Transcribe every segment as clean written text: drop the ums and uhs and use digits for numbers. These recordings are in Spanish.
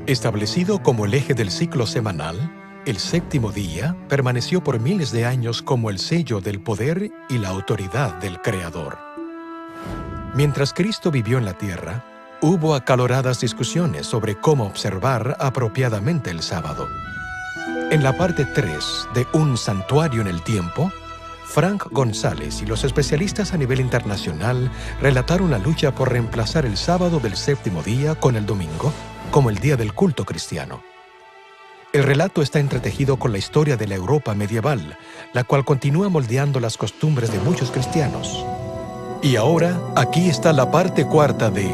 Establecido como el eje del ciclo semanal, el séptimo día permaneció por miles de años como el sello del poder y la autoridad del Creador. Mientras Cristo vivió en la tierra, hubo acaloradas discusiones sobre cómo observar apropiadamente el sábado. En la parte 3 de Un santuario en el tiempo, Frank González y los especialistas a nivel internacional relataron la lucha por reemplazar el sábado del séptimo día con el domingo como el día del culto cristiano. El relato está entretejido con la historia de la Europa medieval, la cual continúa moldeando las costumbres de muchos cristianos. Y ahora, aquí está la parte cuarta de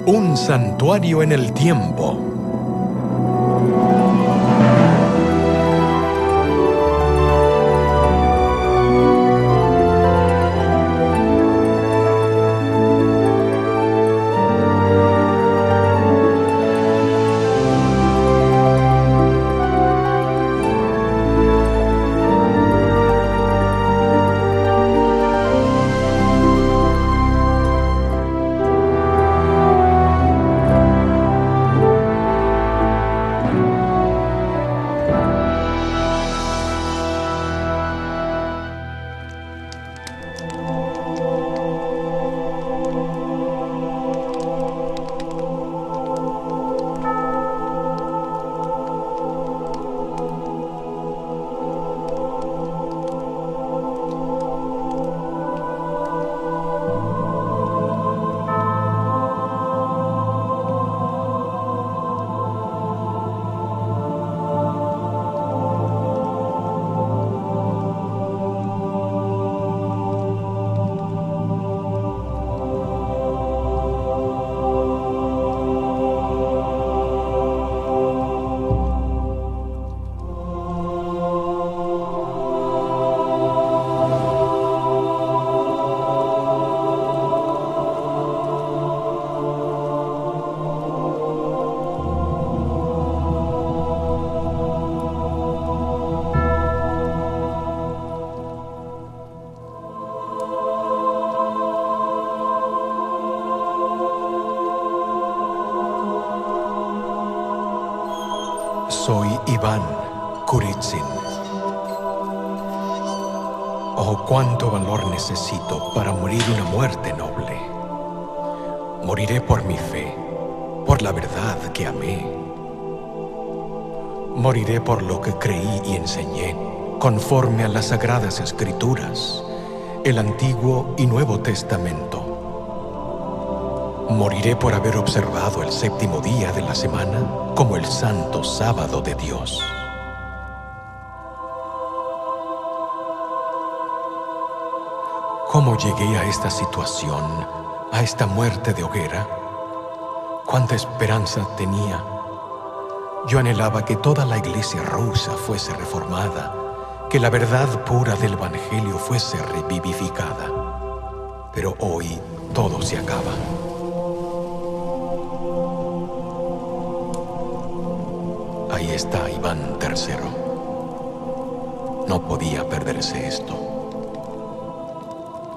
Un santuario en el tiempo. Soy Iván Kurizin. Oh, cuánto valor necesito para morir una muerte noble. Moriré por mi fe, por la verdad que amé. Moriré por lo que creí y enseñé, conforme a las Sagradas Escrituras, el Antiguo y Nuevo Testamento. Moriré por haber observado el séptimo día de la semana como el santo sábado de Dios. ¿Cómo llegué a esta situación, a esta muerte de hoguera? ¿Cuánta esperanza tenía? Yo anhelaba que toda la iglesia rusa fuese reformada, que la verdad pura del Evangelio fuese revivificada. Pero hoy todo se acaba. Ahí está Iván III. No podía perderse esto.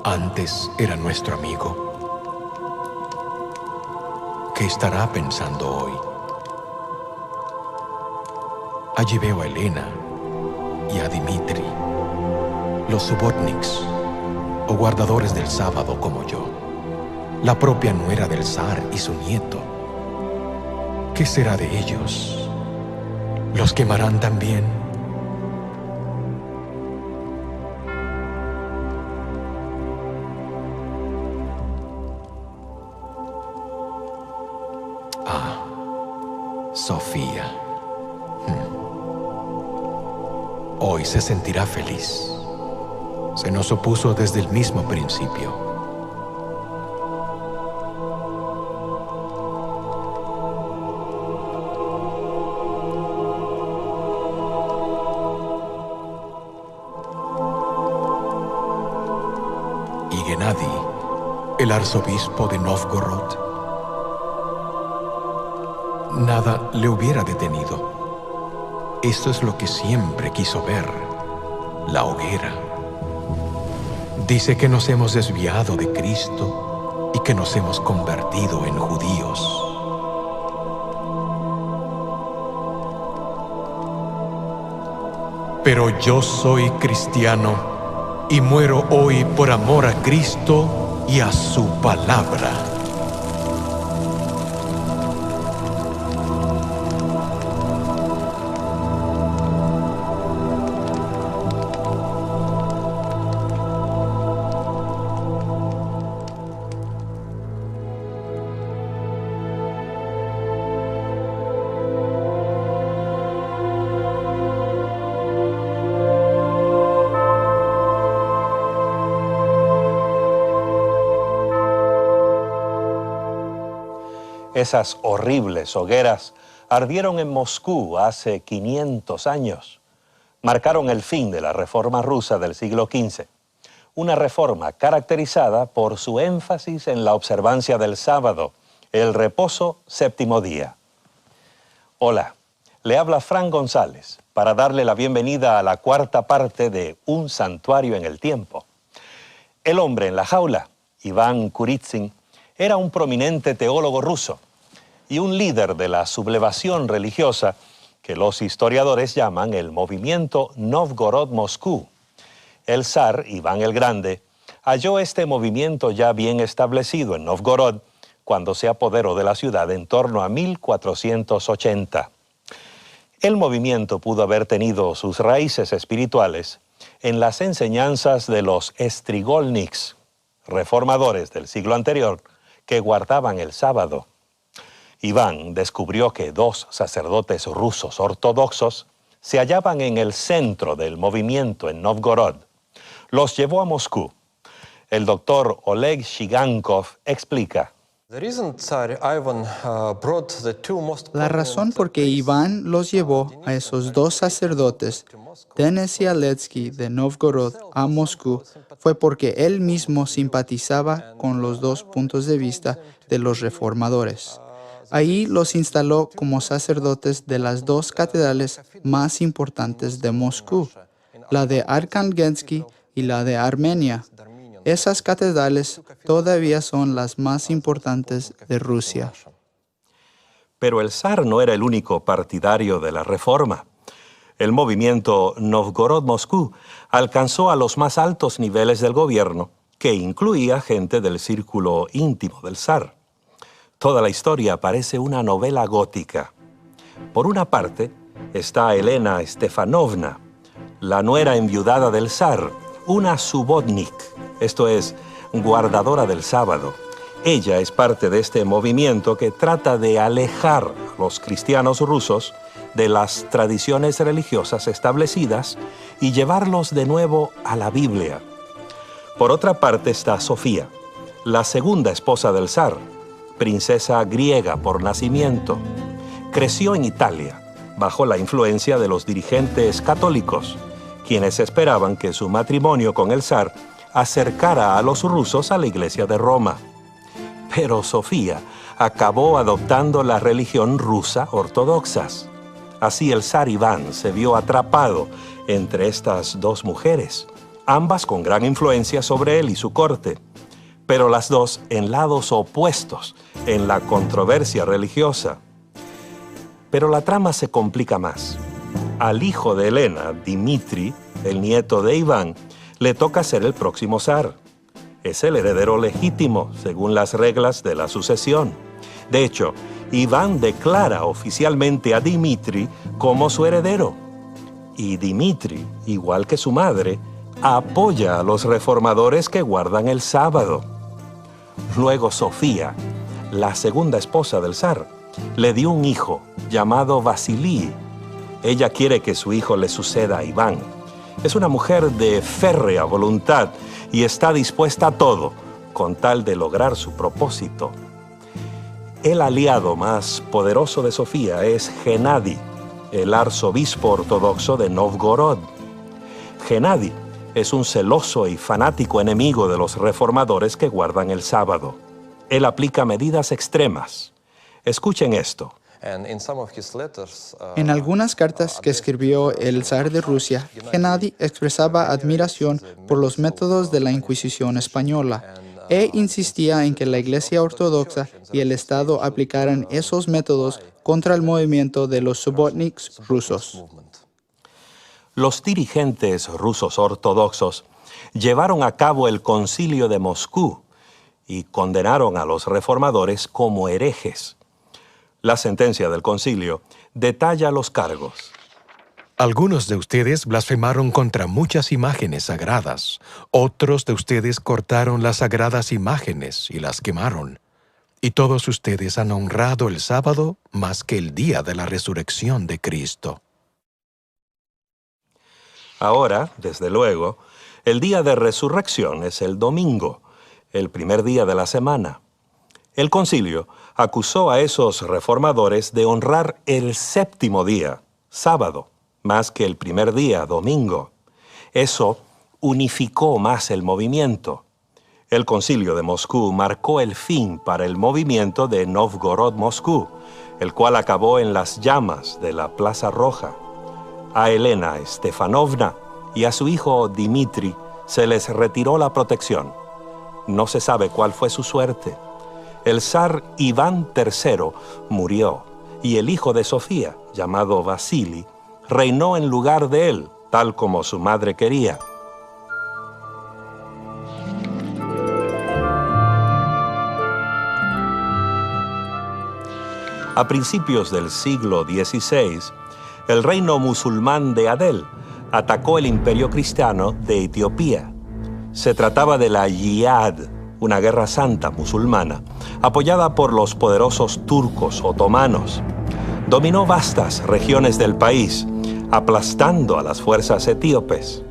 Antes era nuestro amigo. ¿Qué estará pensando hoy? Allí veo a Elena y a Dimitri, los subotniks, o guardadores del sábado como yo, la propia nuera del zar y su nieto. ¿Qué será de ellos? ¿Los quemarán también? Ah, Sofía. Hoy se sentirá feliz. Se nos opuso desde el mismo principio. Gennady, el arzobispo de Novgorod, nada le hubiera detenido. Esto es lo que siempre quiso ver, la hoguera. Dice que nos hemos desviado de Cristo y que nos hemos convertido en judíos. Pero yo soy cristiano y muero hoy por amor a Cristo y a su palabra. Esas horribles hogueras ardieron en Moscú hace 500 años. Marcaron el fin de la Reforma rusa del siglo XV. Una reforma caracterizada por su énfasis en la observancia del sábado, el reposo séptimo día. Hola, le habla Fran González para darle la bienvenida a la cuarta parte de Un santuario en el tiempo. El hombre en la jaula, Iván Kurizin, era un prominente teólogo ruso y un líder de la sublevación religiosa que los historiadores llaman el movimiento Novgorod-Moscú. El zar, Iván el Grande, halló este movimiento ya bien establecido en Novgorod cuando se apoderó de la ciudad en torno a 1480. El movimiento pudo haber tenido sus raíces espirituales en las enseñanzas de los Strigolniks, reformadores del siglo anterior, que guardaban el sábado. Iván descubrió que dos sacerdotes rusos ortodoxos se hallaban en el centro del movimiento en Novgorod. Los llevó a Moscú. El doctor Oleg Shigankov explica. La razón por que Iván los llevó a esos dos sacerdotes, Denis y Aletsky de Novgorod, a Moscú, fue porque él mismo simpatizaba con los dos puntos de vista de los reformadores. Ahí los instaló como sacerdotes de las dos catedrales más importantes de Moscú, la de Arkhangelsk y la de Armenia. Esas catedrales todavía son las más importantes de Rusia. Pero el zar no era el único partidario de la reforma. El movimiento Novgorod-Moscú alcanzó a los más altos niveles del gobierno, que incluía gente del círculo íntimo del zar. Toda la historia parece una novela gótica. Por una parte está Elena Stefanovna, la nuera enviudada del zar, una subotnik, esto es, guardadora del sábado. Ella es parte de este movimiento que trata de alejar a los cristianos rusos de las tradiciones religiosas establecidas y llevarlos de nuevo a la Biblia. Por otra parte está Sofía, la segunda esposa del zar, princesa griega por nacimiento. Creció en Italia, bajo la influencia de los dirigentes católicos, quienes esperaban que su matrimonio con el zar acercara a los rusos a la Iglesia de Roma. Pero Sofía acabó adoptando la religión rusa ortodoxa. Así el zar Iván se vio atrapado entre estas dos mujeres, ambas con gran influencia sobre él y su corte, pero las dos en lados opuestos en la controversia religiosa. Pero la trama se complica más. Al hijo de Elena, Dmitri, el nieto de Iván, le toca ser el próximo zar. Es el heredero legítimo, según las reglas de la sucesión. De hecho, Iván declara oficialmente a Dmitri como su heredero. Y Dmitri, igual que su madre, apoya a los reformadores que guardan el sábado. Luego Sofía, la segunda esposa del zar, le dio un hijo llamado Vasily. Ella quiere que su hijo le suceda a Iván. Es una mujer de férrea voluntad y está dispuesta a todo con tal de lograr su propósito. El aliado más poderoso de Sofía es Gennady, el arzobispo ortodoxo de Novgorod. Gennady es un celoso y fanático enemigo de los reformadores que guardan el sábado. Él aplica medidas extremas. Escuchen esto. En algunas cartas que escribió el zar de Rusia, Gennady expresaba admiración por los métodos de la Inquisición española e insistía en que la Iglesia Ortodoxa y el Estado aplicaran esos métodos contra el movimiento de los subotniks rusos. los dirigentes rusos ortodoxos llevaron a cabo el Concilio de Moscú y condenaron a los reformadores como herejes. La sentencia del concilio detalla los cargos. Algunos de ustedes blasfemaron contra muchas imágenes sagradas. Otros de ustedes cortaron las sagradas imágenes y las quemaron. Y todos ustedes han honrado el sábado más que el día de la resurrección de Cristo. Ahora, desde luego, el día de resurrección es el domingo, el primer día de la semana. El concilio acusó a esos reformadores de honrar el séptimo día, sábado, más que el primer día, domingo. Eso unificó más el movimiento. El concilio de Moscú marcó el fin para el movimiento de Novgorod-Moscú, el cual acabó en las llamas de la Plaza Roja. A Elena Stefanovna y a su hijo Dmitri se les retiró la protección. No se sabe cuál fue su suerte. El zar Iván III murió y el hijo de Sofía, llamado Vasili, reinó en lugar de él, tal como su madre quería. A principios del siglo XVI, el reino musulmán de Adel atacó el imperio cristiano de Etiopía. Se trataba de la Yihad, una guerra santa musulmana, apoyada por los poderosos turcos otomanos. Dominó vastas regiones del país, aplastando a las fuerzas etíopes.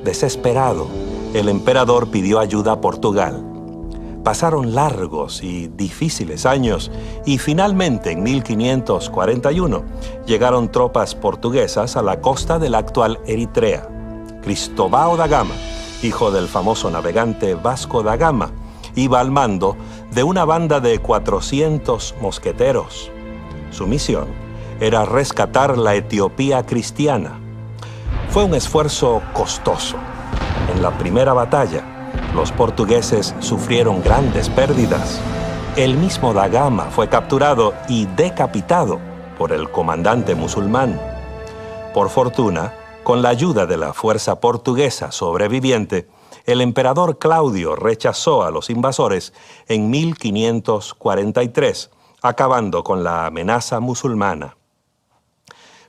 Desesperado, el emperador pidió ayuda a Portugal. Pasaron largos y difíciles años y finalmente en 1541 llegaron tropas portuguesas a la costa de la actual Eritrea. Cristóvão da Gama, hijo del famoso navegante Vasco da Gama, iba al mando de una banda de 400 mosqueteros. Su misión era rescatar la Etiopía cristiana. Fue un esfuerzo costoso. En la primera batalla, los portugueses sufrieron grandes pérdidas. El mismo da Gama fue capturado y decapitado por el comandante musulmán. Por fortuna, con la ayuda de la fuerza portuguesa sobreviviente, el emperador Claudio rechazó a los invasores en 1543, acabando con la amenaza musulmana.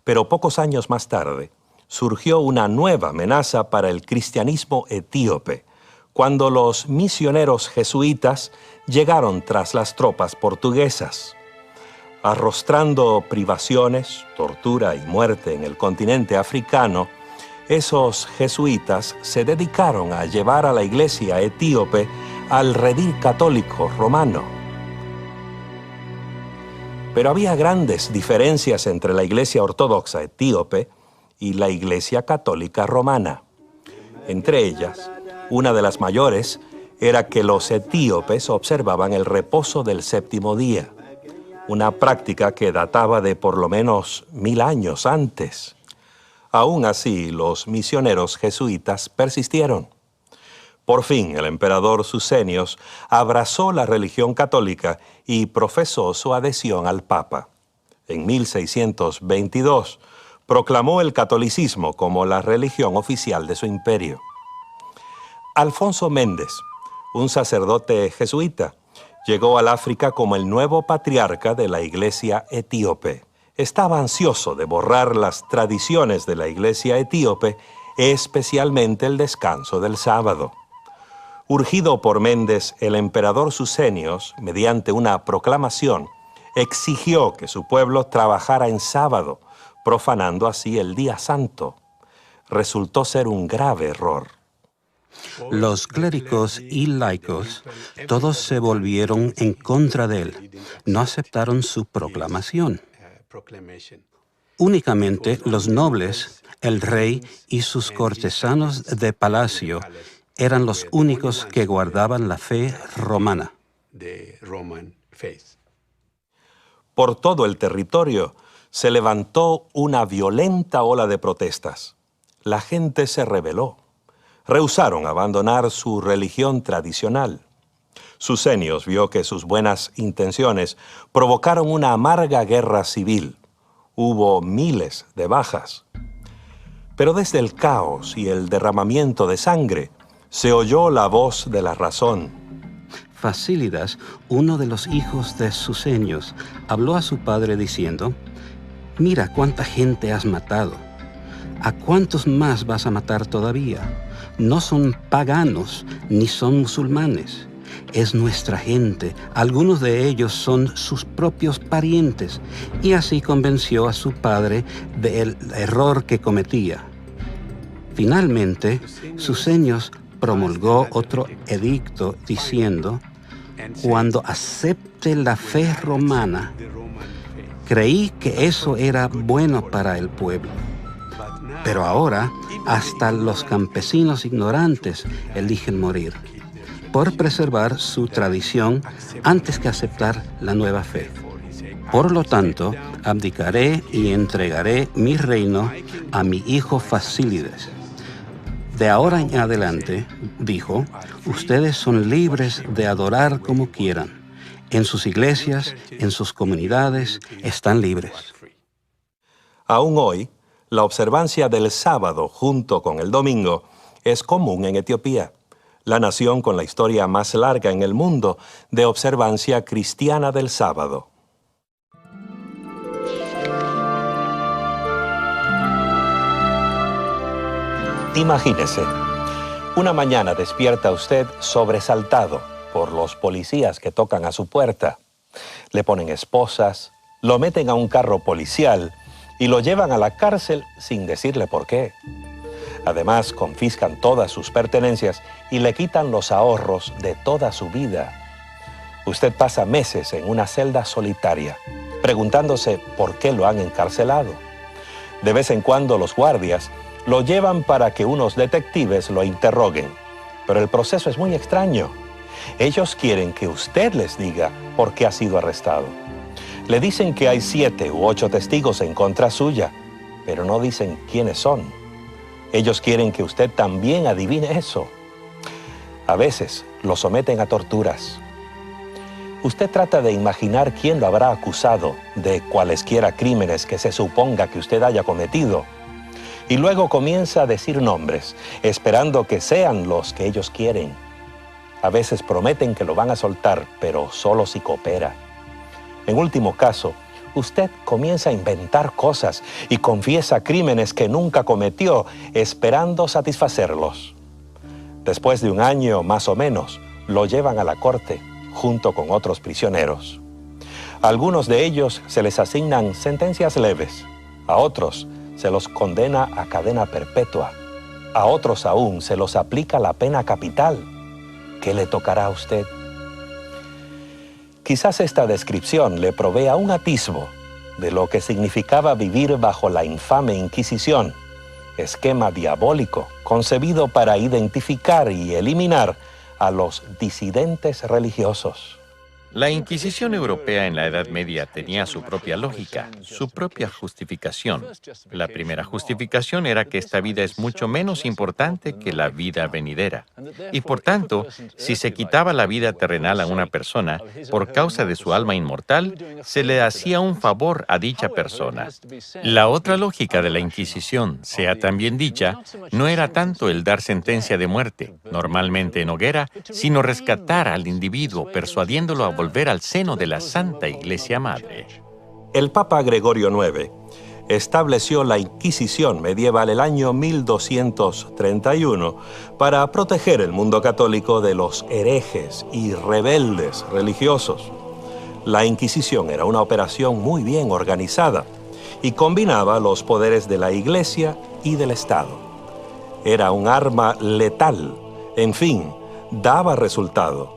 Pero pocos años más tarde, surgió una nueva amenaza para el cristianismo etíope, cuando los misioneros jesuitas llegaron tras las tropas portuguesas. Arrostrando privaciones, tortura y muerte en el continente africano, esos jesuitas se dedicaron a llevar a la iglesia etíope al redil católico romano. Pero había grandes diferencias entre la iglesia ortodoxa etíope y la iglesia católica romana. Entre ellas, una de las mayores era que los etíopes observaban el reposo del séptimo día, una práctica que databa de por lo menos 1000 años antes. Aún así, los misioneros jesuitas persistieron. Por fin, el emperador Sucenios abrazó la religión católica y profesó su adhesión al Papa. En 1622, proclamó el catolicismo como la religión oficial de su imperio. Alfonso Méndez, un sacerdote jesuita, llegó al África como el nuevo patriarca de la iglesia etíope. Estaba ansioso de borrar las tradiciones de la iglesia etíope, especialmente el descanso del sábado. Urgido por Méndez, el emperador Sucenios, mediante una proclamación, exigió que su pueblo trabajara en sábado, profanando así el día santo. Resultó ser un grave error. Los clérigos y laicos, todos se volvieron en contra de él. No aceptaron su proclamación. Únicamente los nobles, el rey y sus cortesanos de palacio eran los únicos que guardaban la fe romana. Por todo el territorio se levantó una violenta ola de protestas. La gente se rebeló. Rehusaron abandonar su religión tradicional. Sucenios vio que sus buenas intenciones provocaron una amarga guerra civil. Hubo miles de bajas. Pero desde el caos y el derramamiento de sangre, se oyó la voz de la razón. Fasílidas, uno de los hijos de Suseños, habló a su padre diciendo: «Mira cuánta gente has matado. ¿A cuántos más vas a matar todavía? No son paganos ni son musulmanes. Es nuestra gente. Algunos de ellos son sus propios parientes». Y así convenció a su padre del error que cometía. Finalmente, Suseños promulgó otro edicto diciendo: «Cuando acepte la fe romana, creí que eso era bueno para el pueblo. Pero ahora, hasta los campesinos ignorantes eligen morir por preservar su tradición antes que aceptar la nueva fe. Por lo tanto, abdicaré y entregaré mi reino a mi hijo Fasílides. De ahora en adelante, dijo, ustedes son libres de adorar como quieran. En sus iglesias, en sus comunidades, están libres». Aún hoy, la observancia del sábado junto con el domingo es común en Etiopía, la nación con la historia más larga en el mundo de observancia cristiana del sábado. Imagínese, una mañana despierta usted sobresaltado por los policías que tocan a su puerta. Le ponen esposas, lo meten a un carro policial y lo llevan a la cárcel sin decirle por qué. Además, confiscan todas sus pertenencias y le quitan los ahorros de toda su vida. Usted pasa meses en una celda solitaria, preguntándose por qué lo han encarcelado. De vez en cuando los guardias lo llevan para que unos detectives lo interroguen, pero el proceso es muy extraño. Ellos quieren que usted les diga por qué ha sido arrestado. Le dicen que hay 7 u 8 testigos en contra suya, pero no dicen quiénes son. Ellos quieren que usted también adivine eso. A veces lo someten a torturas. Usted trata de imaginar quién lo habrá acusado de cualesquiera crímenes que se suponga que usted haya cometido. Y luego comienza a decir nombres, esperando que sean los que ellos quieren. A veces prometen que lo van a soltar, pero solo si coopera. En último caso, usted comienza a inventar cosas y confiesa crímenes que nunca cometió, esperando satisfacerlos. Después de 1 año más o menos, lo llevan a la corte, junto con otros prisioneros. A algunos de ellos se les asignan sentencias leves, a otros se los condena a cadena perpetua, a otros aún se los aplica la pena capital. ¿Qué le tocará a usted? Quizás esta descripción le provea un atisbo de lo que significaba vivir bajo la infame Inquisición, esquema diabólico concebido para identificar y eliminar a los disidentes religiosos. La Inquisición europea en la Edad Media tenía su propia lógica, su propia justificación. La primera justificación era que esta vida es mucho menos importante que la vida venidera. Y por tanto, si se quitaba la vida terrenal a una persona por causa de su alma inmortal, se le hacía un favor a dicha persona. La otra lógica de la Inquisición, sea también dicha, no era tanto el dar sentencia de muerte, normalmente en hoguera, sino rescatar al individuo persuadiéndolo a volver al seno de la Santa Iglesia Madre. El Papa Gregorio IX estableció la Inquisición medieval el año 1231 para proteger el mundo católico de los herejes y rebeldes religiosos. La Inquisición era una operación muy bien organizada y combinaba los poderes de la Iglesia y del Estado. Era un arma letal, en fin, daba resultado.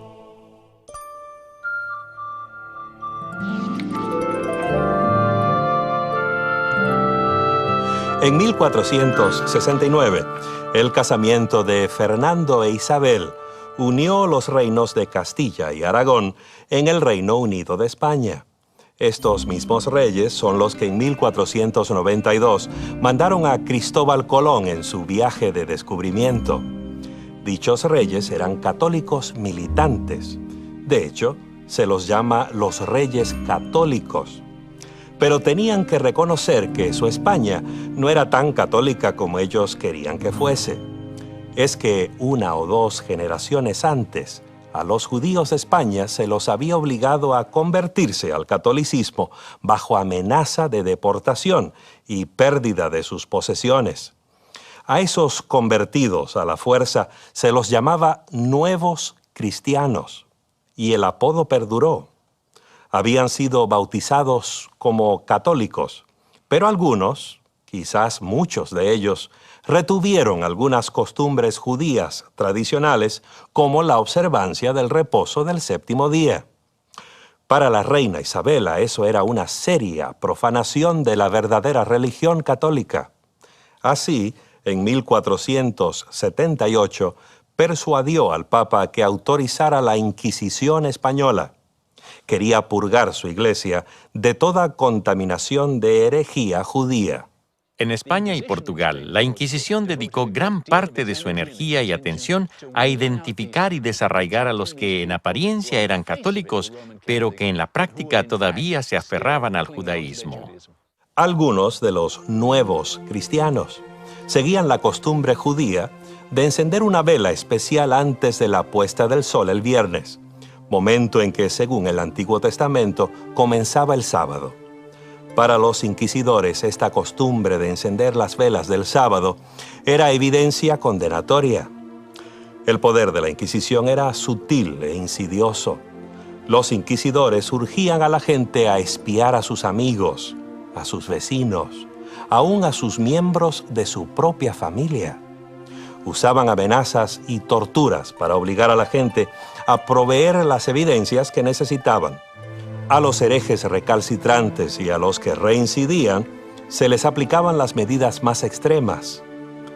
En 1469, el casamiento de Fernando e Isabel unió los reinos de Castilla y Aragón en el Reino Unido de España. Estos mismos reyes son los que en 1492 mandaron a Cristóbal Colón en su viaje de descubrimiento. Dichos reyes eran católicos militantes. De hecho, se los llama los reyes católicos. Pero tenían que reconocer que su España no era tan católica como ellos querían que fuese. Es que 1 o 2 generaciones antes, a los judíos de España se los había obligado a convertirse al catolicismo bajo amenaza de deportación y pérdida de sus posesiones. A esos convertidos a la fuerza se los llamaba nuevos cristianos, y el apodo perduró. Habían sido bautizados como católicos, pero algunos, quizás muchos de ellos, retuvieron algunas costumbres judías tradicionales, como la observancia del reposo del 7º día. Para la reina Isabela eso era una seria profanación de la verdadera religión católica. Así, en 1478, persuadió al Papa que autorizara la Inquisición española. Quería purgar su iglesia de toda contaminación de herejía judía. En España y Portugal, la Inquisición dedicó gran parte de su energía y atención a identificar y desarraigar a los que en apariencia eran católicos, pero que en la práctica todavía se aferraban al judaísmo. Algunos de los nuevos cristianos seguían la costumbre judía de encender una vela especial antes de la puesta del sol el viernes, momento en que, según el Antiguo Testamento, comenzaba el sábado. Para los inquisidores, esta costumbre de encender las velas del sábado era evidencia condenatoria. El poder de la Inquisición era sutil e insidioso. Los inquisidores urgían a la gente a espiar a sus amigos, a sus vecinos, aún a sus miembros de su propia familia. Usaban amenazas y torturas para obligar a la gente a proveer las evidencias que necesitaban. A los herejes recalcitrantes y a los que reincidían, se les aplicaban las medidas más extremas.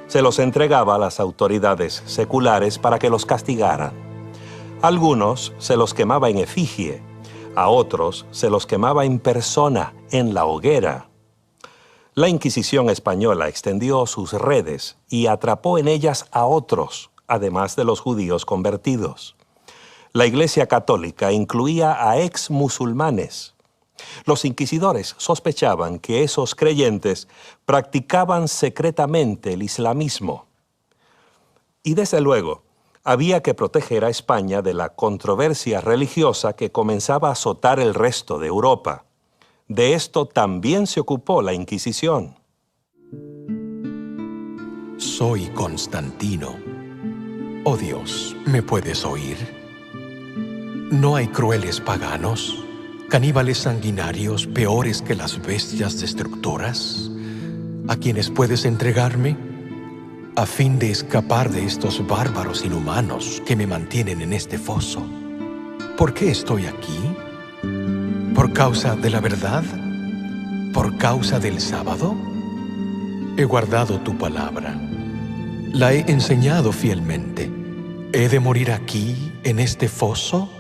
Se los entregaba a las autoridades seculares para que los castigaran. Algunos se los quemaba en efigie, a otros se los quemaba en persona, en la hoguera. La Inquisición española extendió sus redes y atrapó en ellas a otros, además de los judíos convertidos. La Iglesia Católica incluía a ex-musulmanes. Los inquisidores sospechaban que esos creyentes practicaban secretamente el islamismo. Y desde luego, había que proteger a España de la controversia religiosa que comenzaba a azotar el resto de Europa. De esto también se ocupó la Inquisición. Soy Constantino. Oh Dios, ¿me puedes oír? ¿No hay crueles paganos, caníbales sanguinarios peores que las bestias destructoras, a quienes puedes entregarme, a fin de escapar de estos bárbaros inhumanos que me mantienen en este foso? ¿Por qué estoy aquí? ¿Por causa de la verdad? ¿Por causa del sábado? He guardado tu palabra. La he enseñado fielmente. ¿He de morir aquí, en este foso?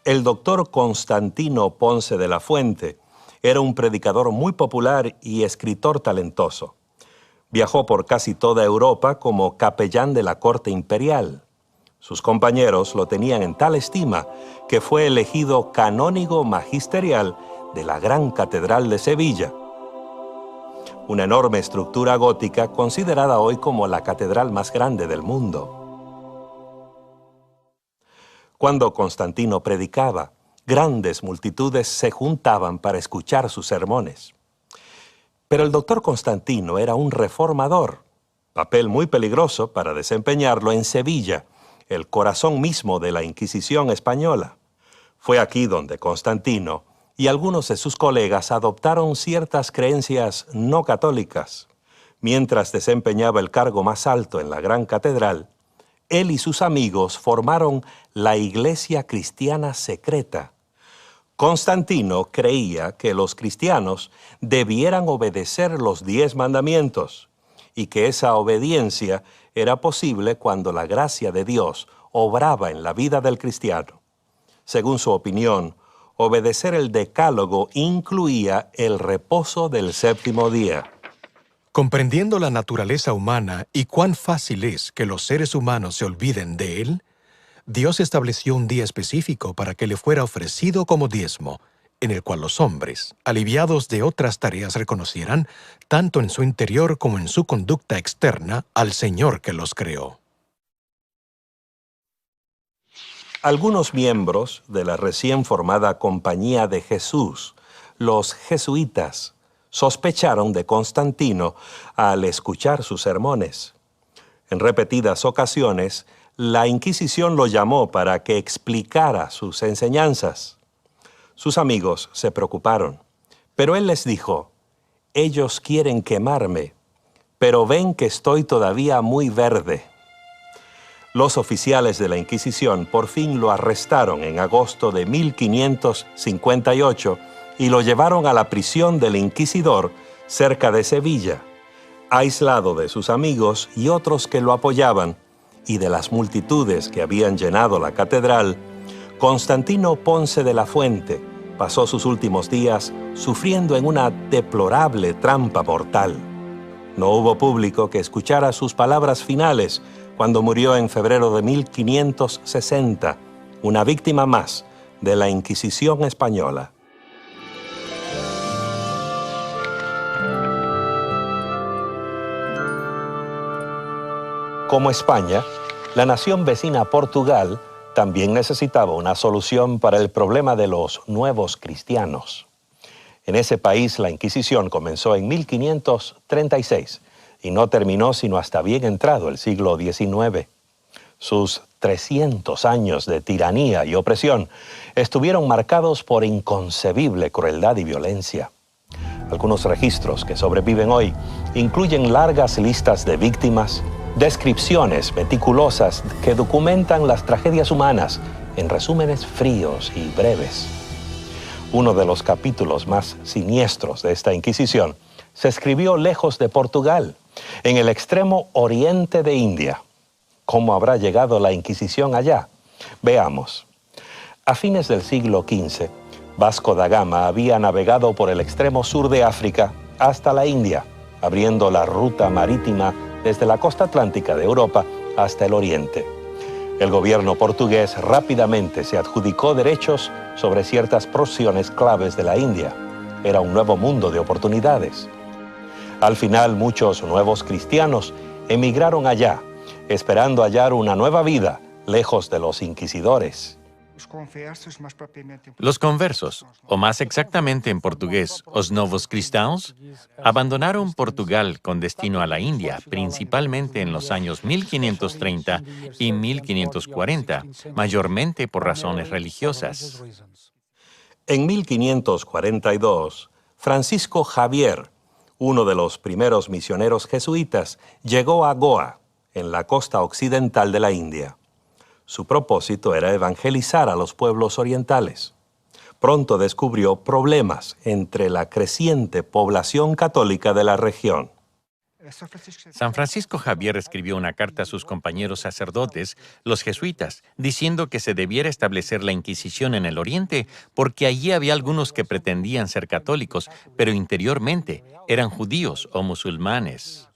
El doctor Constantino Ponce de la Fuente era un predicador muy popular y escritor talentoso. Viajó por casi toda Europa como capellán de la corte imperial. Sus compañeros lo tenían en tal estima que fue elegido canónigo magisterial de la Gran Catedral de Sevilla, una enorme estructura gótica considerada hoy como la catedral más grande del mundo. Cuando Constantino predicaba, grandes multitudes se juntaban para escuchar sus sermones. Pero el doctor Constantino era un reformador, papel muy peligroso para desempeñarlo en Sevilla, el corazón mismo de la Inquisición española. Fue aquí donde Constantino y algunos de sus colegas adoptaron ciertas creencias no católicas. Mientras desempeñaba el cargo más alto en la Gran Catedral, él y sus amigos formaron la Iglesia Cristiana Secreta. Constantino creía que los cristianos debieran obedecer los 10 mandamientos y que esa obediencia era posible cuando la gracia de Dios obraba en la vida del cristiano. Según su opinión, obedecer el decálogo incluía el reposo del 7º día. Comprendiendo la naturaleza humana y cuán fácil es que los seres humanos se olviden de él, Dios estableció un día específico para que le fuera ofrecido como diezmo, en el cual los hombres, aliviados de otras tareas, reconocieran, tanto en su interior como en su conducta externa, al Señor que los creó. Algunos miembros de la recién formada Compañía de Jesús, los jesuitas, sospecharon de Constantino al escuchar sus sermones. En repetidas ocasiones, la Inquisición lo llamó para que explicara sus enseñanzas. Sus amigos se preocuparon, pero él les dijo: «Ellos quieren quemarme, pero ven que estoy todavía muy verde». Los oficiales de la Inquisición por fin lo arrestaron en agosto de 1558 y lo llevaron a la prisión del Inquisidor cerca de Sevilla, aislado de sus amigos y otros que lo apoyaban y de las multitudes que habían llenado la catedral. Constantino Ponce de la Fuente pasó sus últimos días sufriendo en una deplorable trampa mortal. No hubo público que escuchara sus palabras finales cuando murió en febrero de 1560, una víctima más de la Inquisición española. Como España, la nación vecina Portugal también necesitaba una solución para el problema de los nuevos cristianos. En ese país la Inquisición comenzó en 1536 y no terminó sino hasta bien entrado el siglo XIX. Sus 300 años de tiranía y opresión estuvieron marcados por inconcebible crueldad y violencia. Algunos registros que sobreviven hoy incluyen largas listas de víctimas, descripciones meticulosas que documentan las tragedias humanas en resúmenes fríos y breves. Uno de los capítulos más siniestros de esta Inquisición se escribió lejos de Portugal, en el extremo oriente de India. ¿Cómo habrá llegado la Inquisición allá? Veamos. A fines del siglo XV, Vasco da Gama había navegado por el extremo sur de África hasta la India, abriendo la ruta marítima desde la costa atlántica de Europa hasta el oriente. El gobierno portugués rápidamente se adjudicó derechos sobre ciertas porciones claves de la India. Era un nuevo mundo de oportunidades. Al final, muchos nuevos cristianos emigraron allá, esperando hallar una nueva vida lejos de los inquisidores. Los conversos, o más exactamente en portugués, os novos cristãos, abandonaron Portugal con destino a la India, principalmente en los años 1530 y 1540, mayormente por razones religiosas. En 1542, Francisco Javier, uno de los primeros misioneros jesuitas, llegó a Goa, en la costa occidental de la India. Su propósito era evangelizar a los pueblos orientales. Pronto descubrió problemas entre la creciente población católica de la región. San Francisco Javier escribió una carta a sus compañeros sacerdotes, los jesuitas, diciendo que se debiera establecer la Inquisición en el Oriente porque allí había algunos que pretendían ser católicos, pero interiormente eran judíos o musulmanes.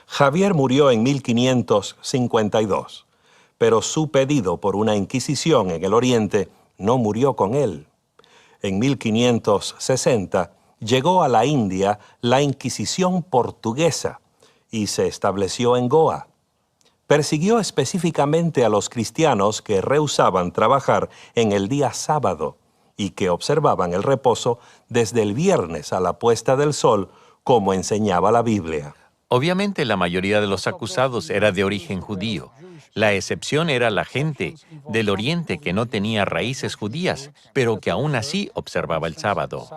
Javier murió en 1552, pero su pedido por una Inquisición en el Oriente no murió con él. En 1560 llegó a la India la Inquisición portuguesa y se estableció en Goa. Persiguió específicamente a los cristianos que rehusaban trabajar en el día sábado y que observaban el reposo desde el viernes a la puesta del sol, como enseñaba la Biblia. Obviamente la mayoría de los acusados era de origen judío. La excepción era la gente del Oriente que no tenía raíces judías, pero que aún así observaba el sábado.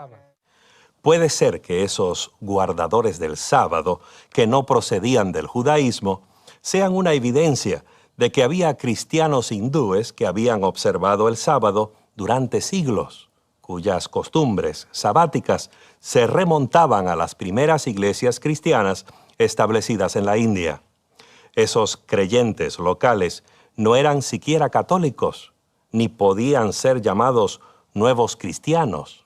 Puede ser que esos guardadores del sábado, que no procedían del judaísmo, sean una evidencia de que había cristianos hindúes que habían observado el sábado durante siglos, cuyas costumbres sabáticas se remontaban a las primeras iglesias cristianas establecidas en la India. Esos creyentes locales no eran siquiera católicos, ni podían ser llamados nuevos cristianos.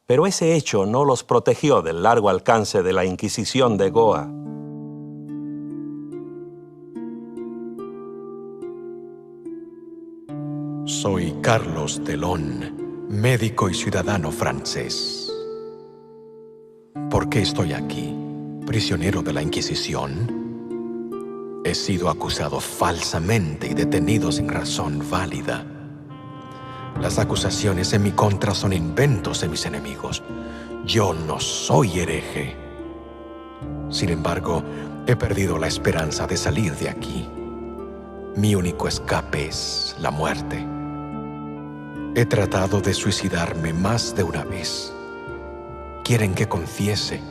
Pero ese hecho no los protegió del largo alcance de la Inquisición de Goa. Soy Carlos Telón. médico y ciudadano francés. ¿Por qué estoy aquí, prisionero de la Inquisición? He sido acusado falsamente y detenido sin razón válida. Las acusaciones en mi contra son inventos de mis enemigos. Yo no soy hereje. Sin embargo, he perdido la esperanza de salir de aquí. Mi único escape es la muerte. He tratado de suicidarme más de una vez. Quieren que confiese,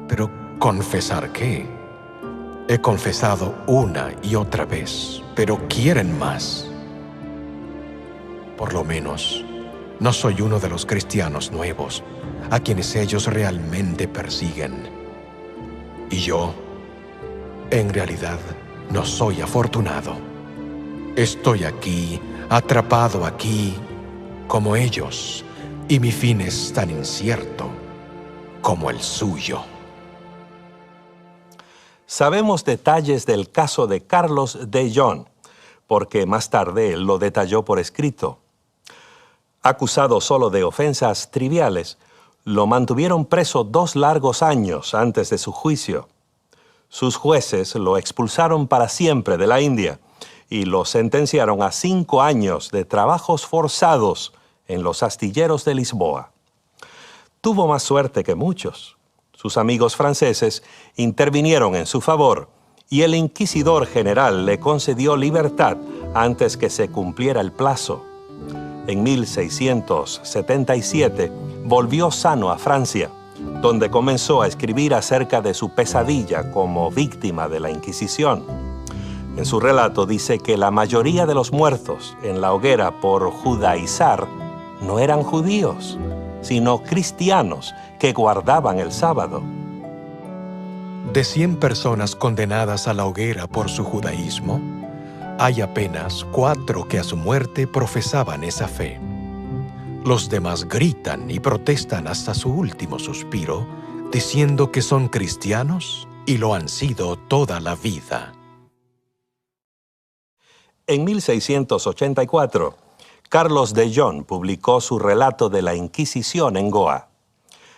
pero ¿confesar qué? He confesado una y otra vez, pero quieren más. Por lo menos, no soy uno de los cristianos nuevos, a quienes ellos realmente persiguen. Y yo, en realidad, no soy afortunado. Estoy aquí, atrapado aquí, como ellos, y mi fin es tan incierto como el suyo. Sabemos detalles del caso de Carlos de Jon, porque más tarde él lo detalló por escrito. Acusado solo de ofensas triviales, lo mantuvieron preso 2 largos años antes de su juicio. Sus jueces lo expulsaron para siempre de la India y lo sentenciaron a 5 años de trabajos forzados en los astilleros de Lisboa. Tuvo más suerte que muchos. Sus amigos franceses intervinieron en su favor y el inquisidor general le concedió libertad antes que se cumpliera el plazo. En 1677 volvió sano a Francia, donde comenzó a escribir acerca de su pesadilla como víctima de la Inquisición. En su relato dice que la mayoría de los muertos en la hoguera por judaizar no eran judíos, sino cristianos que guardaban el sábado. De 100 personas condenadas a la hoguera por su judaísmo, hay apenas 4 que a su muerte profesaban esa fe. Los demás gritan y protestan hasta su último suspiro, diciendo que son cristianos y lo han sido toda la vida. En 1684, Carlos de Jon publicó su relato de la Inquisición en Goa.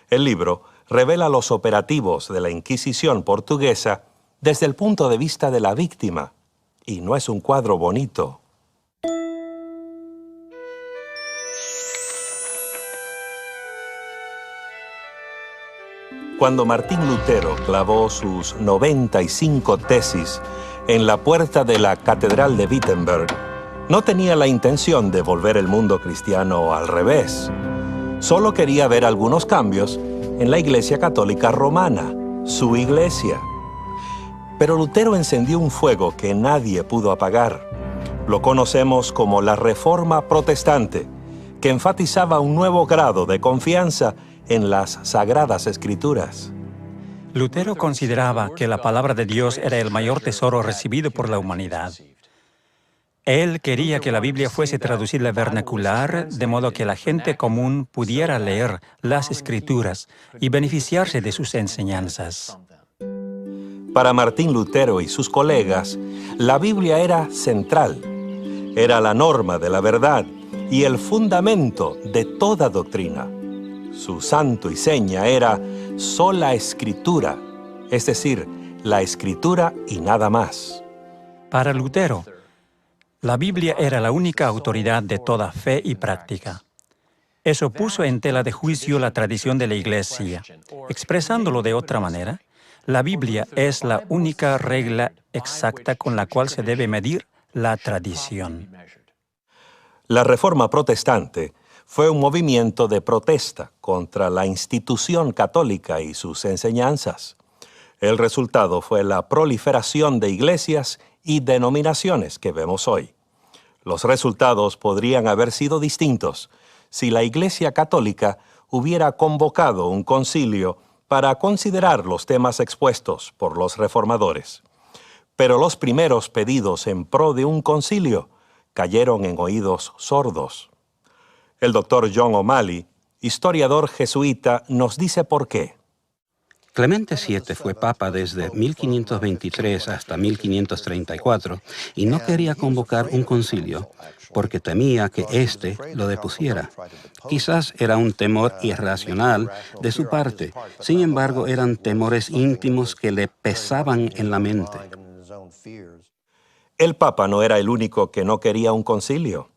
El libro revela los operativos de la Inquisición portuguesa desde el punto de vista de la víctima, y no es un cuadro bonito. Cuando Martín Lutero clavó sus 95 tesis en la puerta de la Catedral de Wittenberg, no tenía la intención de volver el mundo cristiano al revés. Solo quería ver algunos cambios en la Iglesia Católica Romana, su iglesia. Pero Lutero encendió un fuego que nadie pudo apagar. Lo conocemos como la Reforma Protestante, que enfatizaba un nuevo grado de confianza en las Sagradas Escrituras. Lutero consideraba que la palabra de Dios era el mayor tesoro recibido por la humanidad. Él quería que la Biblia fuese traducida vernacular, de modo que la gente común pudiera leer las Escrituras y beneficiarse de sus enseñanzas. Para Martín Lutero y sus colegas, la Biblia era central. Era la norma de la verdad y el fundamento de toda doctrina. Su santo y seña era sola Escritura, es decir, la Escritura y nada más. Para Lutero, la Biblia era la única autoridad de toda fe y práctica. Eso puso en tela de juicio la tradición de la Iglesia. Expresándolo de otra manera, la Biblia es la única regla exacta con la cual se debe medir la tradición. La Reforma Protestante fue un movimiento de protesta contra la institución católica y sus enseñanzas. El resultado fue la proliferación de iglesias y denominaciones que vemos hoy. Los resultados podrían haber sido distintos si la Iglesia Católica hubiera convocado un concilio para considerar los temas expuestos por los reformadores. Pero los primeros pedidos en pro de un concilio cayeron en oídos sordos. El doctor John O'Malley, historiador jesuita, nos dice por qué. Clemente VII fue papa desde 1523 hasta 1534 y no quería convocar un concilio porque temía que éste lo depusiera. Quizás era un temor irracional de su parte, sin embargo eran temores íntimos que le pesaban en la mente. El Papa no era el único que no quería un concilio.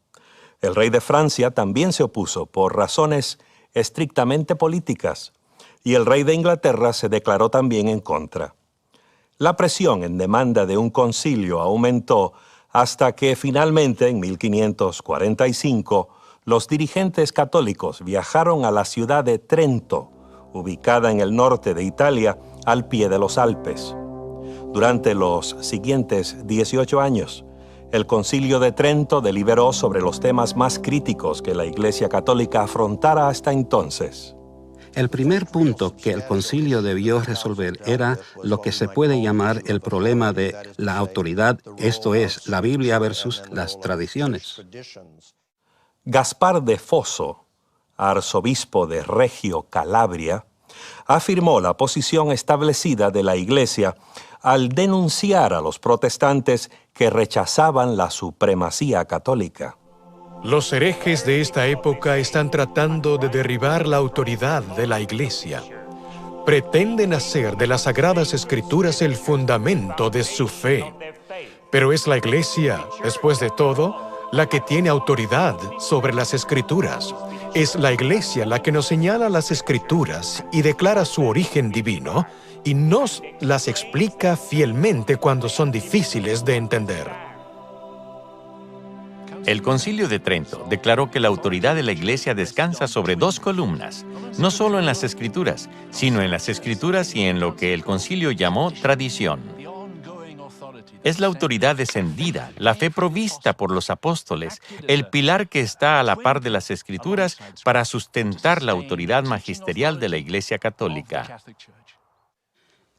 El rey de Francia también se opuso por razones estrictamente políticas, y el rey de Inglaterra se declaró también en contra. La presión en demanda de un concilio aumentó hasta que finalmente, en 1545, los dirigentes católicos viajaron a la ciudad de Trento, ubicada en el norte de Italia, al pie de los Alpes. Durante los siguientes 18 años, el Concilio de Trento deliberó sobre los temas más críticos que la Iglesia Católica afrontara hasta entonces. El primer punto que el concilio debió resolver era lo que se puede llamar el problema de la autoridad, esto es, la Biblia versus las tradiciones. Gaspar de Fosso, arzobispo de Reggio Calabria, afirmó la posición establecida de la Iglesia al denunciar a los protestantes que rechazaban la supremacía católica. Los herejes de esta época están tratando de derribar la autoridad de la Iglesia. Pretenden hacer de las Sagradas Escrituras el fundamento de su fe. Pero es la Iglesia, después de todo, la que tiene autoridad sobre las Escrituras. Es la Iglesia la que nos señala las Escrituras y declara su origen divino, y nos las explica fielmente cuando son difíciles de entender. El Concilio de Trento declaró que la autoridad de la Iglesia descansa sobre dos columnas, no solo en las Escrituras, sino en las Escrituras y en lo que el Concilio llamó tradición. Es la autoridad descendida, la fe provista por los apóstoles, el pilar que está a la par de las Escrituras para sustentar la autoridad magisterial de la Iglesia Católica.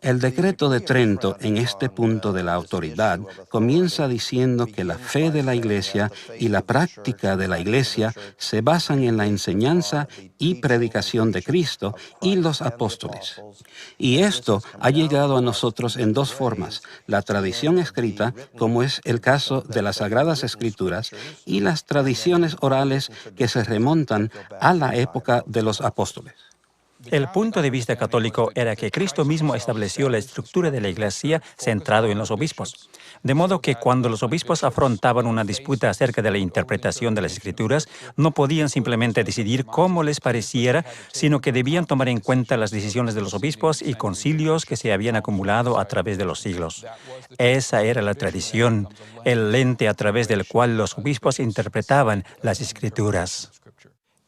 El decreto de Trento, en este punto de la autoridad, comienza diciendo que la fe de la Iglesia y la práctica de la Iglesia se basan en la enseñanza y predicación de Cristo y los apóstoles. Y esto ha llegado a nosotros en dos formas: la tradición escrita, como es el caso de las Sagradas Escrituras, y las tradiciones orales que se remontan a la época de los apóstoles. El punto de vista católico era que Cristo mismo estableció la estructura de la Iglesia centrado en los obispos. De modo que cuando los obispos afrontaban una disputa acerca de la interpretación de las Escrituras, no podían simplemente decidir cómo les pareciera, sino que debían tomar en cuenta las decisiones de los obispos y concilios que se habían acumulado a través de los siglos. Esa era la tradición, el lente a través del cual los obispos interpretaban las Escrituras.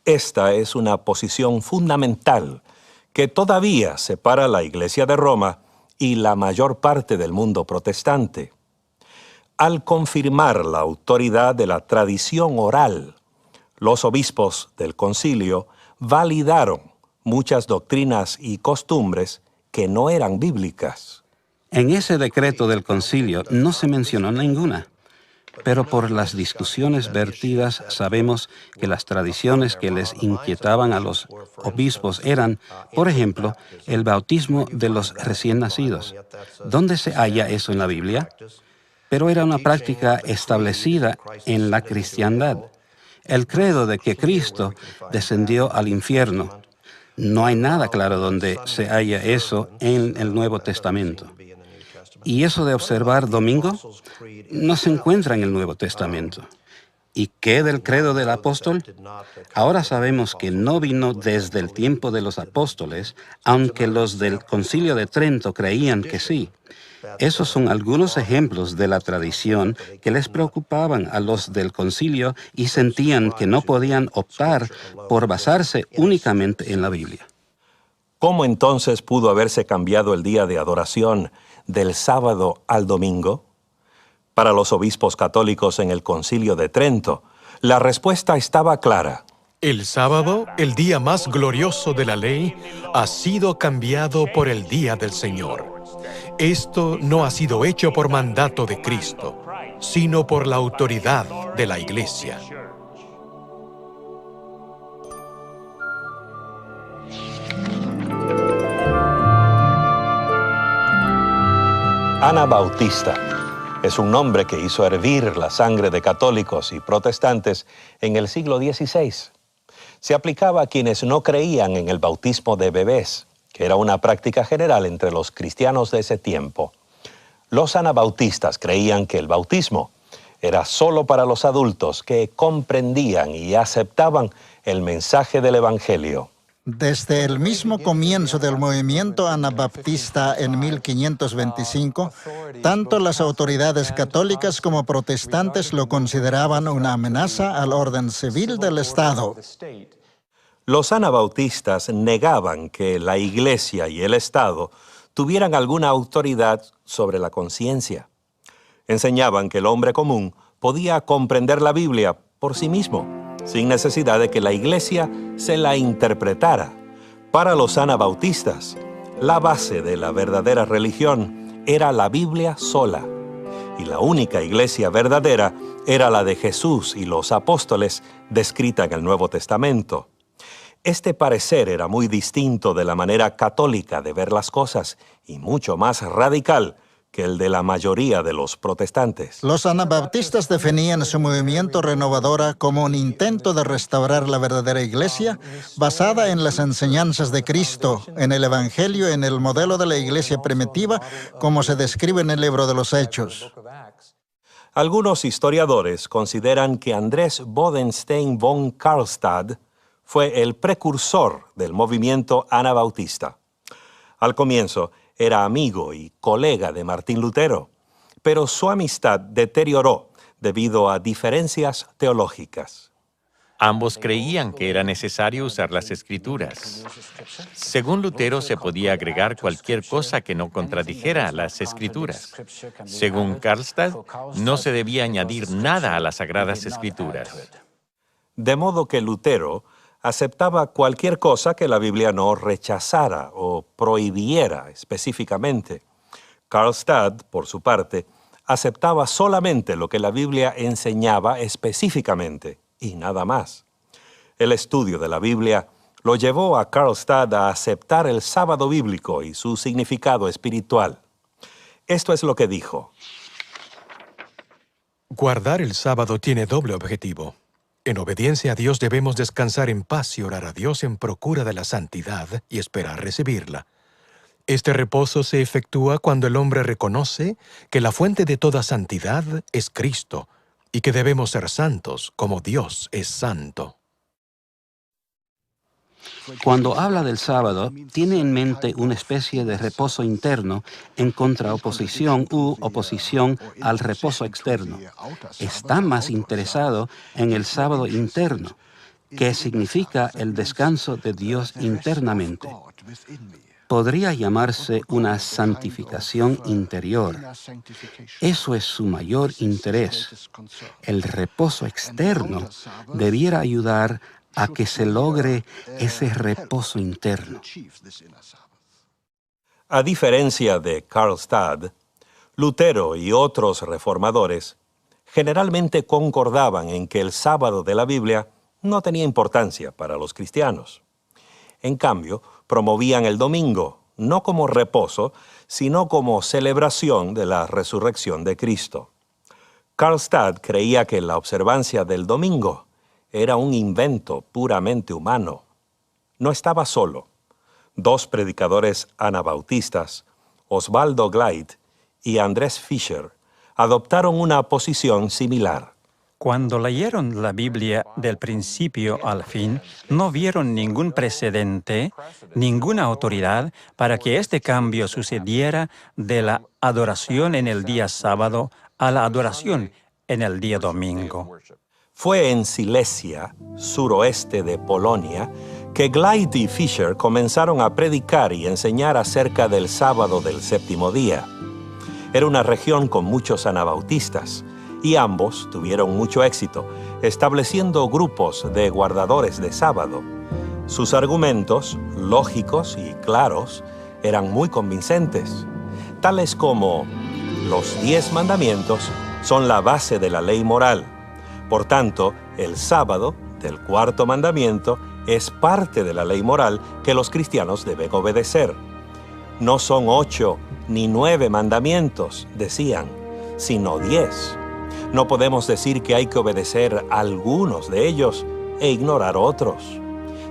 Esta es una posición fundamental que todavía separa la Iglesia de Roma y la mayor parte del mundo protestante. Al confirmar la autoridad de la tradición oral, los obispos del concilio validaron muchas doctrinas y costumbres que no eran bíblicas. En ese decreto del concilio no se mencionó ninguna. Pero por las discusiones vertidas sabemos que las tradiciones que les inquietaban a los obispos eran, por ejemplo, el bautismo de los recién nacidos. ¿Dónde se halla eso en la Biblia? Pero era una práctica establecida en la cristiandad. El credo de que Cristo descendió al infierno. No hay nada claro donde se halla eso en el Nuevo Testamento. ¿Y eso de observar domingo? No se encuentra en el Nuevo Testamento. ¿Y qué del credo del apóstol? Ahora sabemos que no vino desde el tiempo de los apóstoles, aunque los del Concilio de Trento creían que sí. Esos son algunos ejemplos de la tradición que les preocupaban a los del concilio y sentían que no podían optar por basarse únicamente en la Biblia. ¿Cómo entonces pudo haberse cambiado el día de adoración del sábado al domingo? Para los obispos católicos en el Concilio de Trento, la respuesta estaba clara. El sábado, el día más glorioso de la ley, ha sido cambiado por el día del Señor. Esto no ha sido hecho por mandato de Cristo, sino por la autoridad de la Iglesia. Anabautista es un nombre que hizo hervir la sangre de católicos y protestantes en el siglo XVI. Se aplicaba a quienes no creían en el bautismo de bebés, que era una práctica general entre los cristianos de ese tiempo. Los anabautistas creían que el bautismo era solo para los adultos que comprendían y aceptaban el mensaje del Evangelio. Desde el mismo comienzo del movimiento anabaptista en 1525, tanto las autoridades católicas como protestantes lo consideraban una amenaza al orden civil del Estado. Los anabautistas negaban que la Iglesia y el Estado tuvieran alguna autoridad sobre la conciencia. Enseñaban que el hombre común podía comprender la Biblia por sí mismo, sin necesidad de que la Iglesia se la interpretara. Para los anabautistas, la base de la verdadera religión era la Biblia sola, y la única Iglesia verdadera era la de Jesús y los apóstoles descrita en el Nuevo Testamento. Este parecer era muy distinto de la manera católica de ver las cosas y mucho más radical que el de la mayoría de los protestantes. Los anabaptistas definían su movimiento renovadora como un intento de restaurar la verdadera iglesia basada en las enseñanzas de Cristo, en el Evangelio, en el modelo de la iglesia primitiva, como se describe en el libro de los Hechos. Algunos historiadores consideran que Andrés Bodenstein von Karlstadt fue el precursor del movimiento anabautista. Al comienzo, era amigo y colega de Martín Lutero, pero su amistad deterioró debido a diferencias teológicas. Ambos creían que era necesario usar las Escrituras. Según Lutero, se podía agregar cualquier cosa que no contradijera las Escrituras. Según Karlstadt, no se debía añadir nada a las Sagradas Escrituras. De modo que Lutero aceptaba cualquier cosa que la Biblia no rechazara o prohibiera específicamente. Karlstadt, por su parte, aceptaba solamente lo que la Biblia enseñaba específicamente y nada más. El estudio de la Biblia lo llevó a Karlstadt a aceptar el sábado bíblico y su significado espiritual. Esto es lo que dijo. Guardar el sábado tiene doble objetivo. En obediencia a Dios debemos descansar en paz y orar a Dios en procura de la santidad y esperar recibirla. Este reposo se efectúa cuando el hombre reconoce que la fuente de toda santidad es Cristo y que debemos ser santos como Dios es santo. Cuando habla del sábado, tiene en mente una especie de reposo interno en contraoposición u oposición al reposo externo. Está más interesado en el sábado interno, que significa el descanso de Dios internamente. Podría llamarse una santificación interior. Eso es su mayor interés. El reposo externo debiera ayudar a que se logre ese reposo interno. A diferencia de Karlstadt, Lutero y otros reformadores generalmente concordaban en que el sábado de la Biblia no tenía importancia para los cristianos. En cambio, promovían el domingo, no como reposo, sino como celebración de la resurrección de Cristo. Karlstadt creía que la observancia del domingo era un invento puramente humano. No estaba solo. Dos predicadores anabautistas, Osvaldo Gleit y Andrés Fischer, adoptaron una posición similar. Cuando leyeron la Biblia del principio al fin, no vieron ningún precedente, ninguna autoridad para que este cambio sucediera de la adoración en el día sábado a la adoración en el día domingo. Fue en Silesia, suroeste de Polonia, que Gleit y Fischer comenzaron a predicar y enseñar acerca del sábado del séptimo día. Era una región con muchos anabautistas, y ambos tuvieron mucho éxito, estableciendo grupos de guardadores de sábado. Sus argumentos, lógicos y claros, eran muy convincentes, tales como: los 10 mandamientos son la base de la ley moral. Por tanto, el sábado del cuarto mandamiento es parte de la ley moral que los cristianos deben obedecer. No son 8, ni 9 mandamientos, decían, sino 10. No podemos decir que hay que obedecer a algunos de ellos e ignorar otros.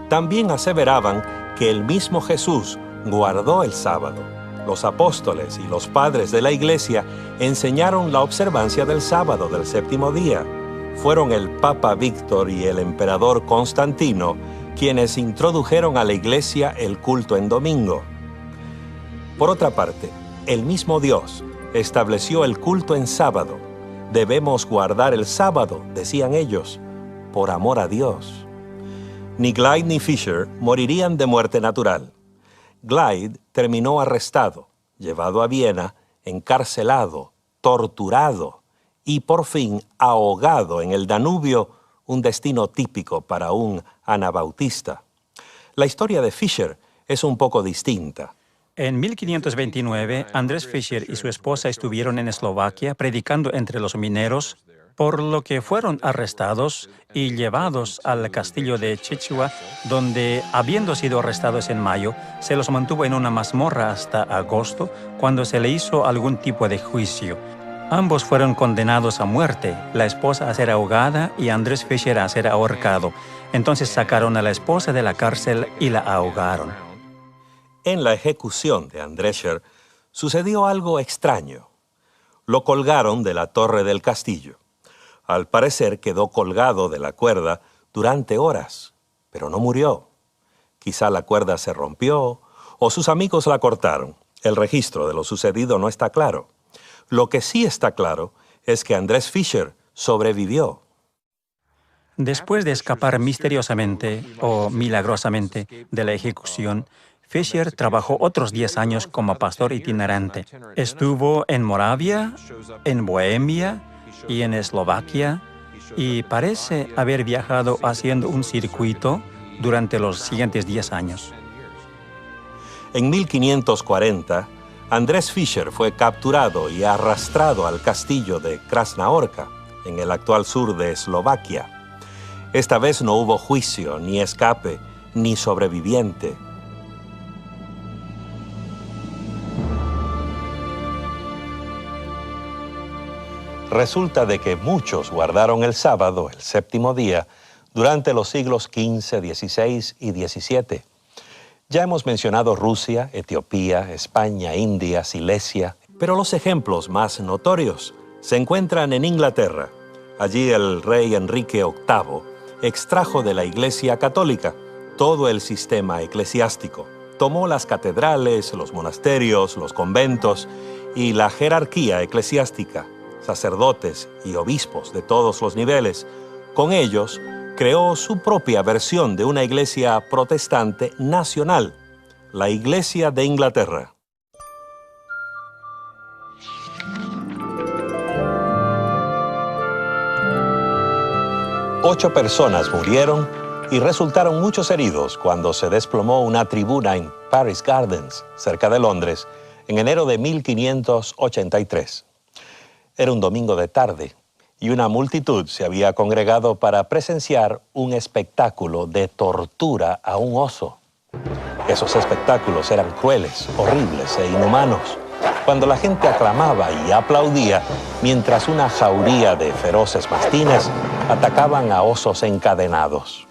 También aseveraban que el mismo Jesús guardó el sábado. Los apóstoles y los padres de la Iglesia enseñaron la observancia del sábado del séptimo día. Fueron el Papa Víctor y el emperador Constantino quienes introdujeron a la Iglesia el culto en domingo. Por otra parte, el mismo Dios estableció el culto en sábado. Debemos guardar el sábado, decían ellos, por amor a Dios. Ni Glyde ni Fisher morirían de muerte natural. Glyde terminó arrestado, llevado a Viena, encarcelado, torturado y por fin ahogado en el Danubio, un destino típico para un anabautista. La historia de Fisher es un poco distinta. En 1529, Andrés Fisher y su esposa estuvieron en Eslovaquia predicando entre los mineros, por lo que fueron arrestados y llevados al castillo de Chichua, donde, habiendo sido arrestados en mayo, se los mantuvo en una mazmorra hasta agosto, cuando se le hizo algún tipo de juicio. Ambos fueron condenados a muerte, la esposa a ser ahogada y Andrés Fisher a ser ahorcado. Entonces sacaron a la esposa de la cárcel y la ahogaron. En la ejecución de Andrés Fisher sucedió algo extraño. Lo colgaron de la torre del castillo. Al parecer quedó colgado de la cuerda durante horas, pero no murió. Quizá la cuerda se rompió o sus amigos la cortaron. El registro de lo sucedido no está claro. Lo que sí está claro es que Andrés Fisher sobrevivió. Después de escapar misteriosamente o milagrosamente de la ejecución, Fisher trabajó otros 10 años como pastor itinerante. Estuvo en Moravia, en Bohemia y en Eslovaquia, y parece haber viajado haciendo un circuito durante los siguientes 10 años. En 1540, Andrés Fisher fue capturado y arrastrado al castillo de Krasnaorka, en el actual sur de Eslovaquia. Esta vez no hubo juicio, ni escape, ni sobreviviente. Resulta de que muchos guardaron el sábado, el séptimo día, durante los siglos XV, XVI y XVII. Ya hemos mencionado Rusia, Etiopía, España, India, Silesia, pero los ejemplos más notorios se encuentran en Inglaterra. Allí el rey Enrique VIII extrajo de la Iglesia Católica todo el sistema eclesiástico. Tomó las catedrales, los monasterios, los conventos y la jerarquía eclesiástica, sacerdotes y obispos de todos los niveles. Con ellos, creó su propia versión de una iglesia protestante nacional, la Iglesia de Inglaterra. Ocho personas murieron y resultaron muchos heridos cuando se desplomó una tribuna en Paris Gardens, cerca de Londres, en enero de 1583. Era un domingo de tarde y una multitud se había congregado para presenciar un espectáculo de tortura a un oso. Esos espectáculos eran crueles, horribles e inhumanos, cuando la gente aclamaba y aplaudía mientras una jauría de feroces mastines atacaban a osos encadenados.